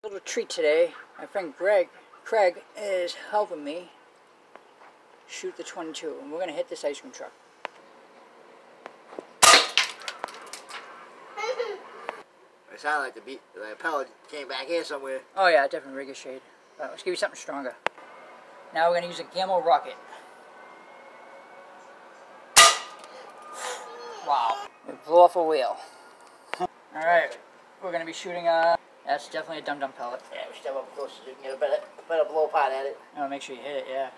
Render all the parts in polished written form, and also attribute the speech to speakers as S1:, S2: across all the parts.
S1: Little treat today. My friend Craig is helping me shoot the 22, and we're gonna hit this ice cream truck.
S2: It sounded like the pellet came back here somewhere.
S1: Oh yeah, definitely ricocheted. Let's give you something stronger. Now we're gonna use a Gamma rocket. Wow, we blew off a wheel. All right, we're gonna be shooting that's definitely a dum-dum pellet.
S2: Yeah, we step up close so you can get a better blow pot at it.
S1: Oh, make sure you hit it, yeah.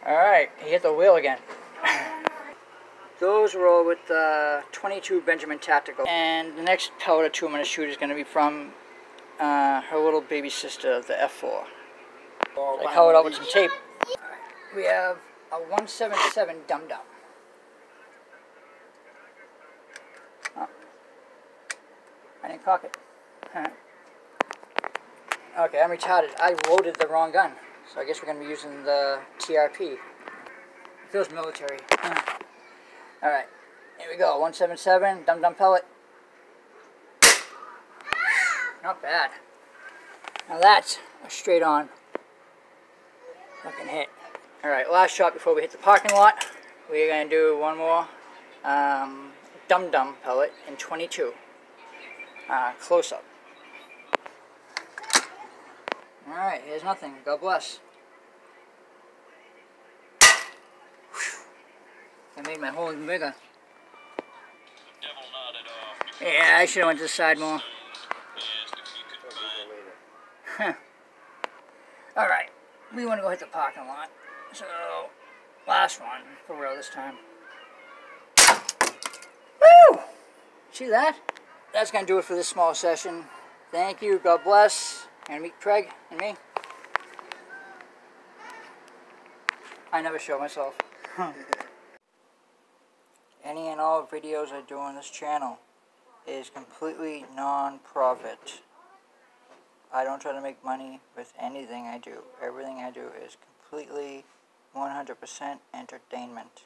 S1: Alright, he hit the wheel again. Those were all with 22 Benjamin Tactical. And the next pellet or two I'm going to shoot is going to be from her little baby sister, the F4. So I colored out with some tape. Right. We have a 177 dum-dum. Oh. I didn't cock it. Okay, I'm retarded. I loaded the wrong gun. So I guess we're going to be using the TRP. It feels military. Alright, here we go. 177, dum-dum pellet. Not bad. Now that's a straight on fucking hit. Alright, last shot before we hit the parking lot. We're going to do one more dum-dum pellet in 22. Close up. Alright, here's nothing. God bless. I made my hole even bigger. Yeah, I should have went to the side more. Alright, we want to go hit the parking lot. So, last one, for real this time. Woo! See that? That's going to do it for this small session. Thank you, God bless. And meet Craig and me. I never show myself. Any and all videos I do on this channel is completely non-profit. I don't try to make money with anything I do. Everything I do is completely 100% entertainment.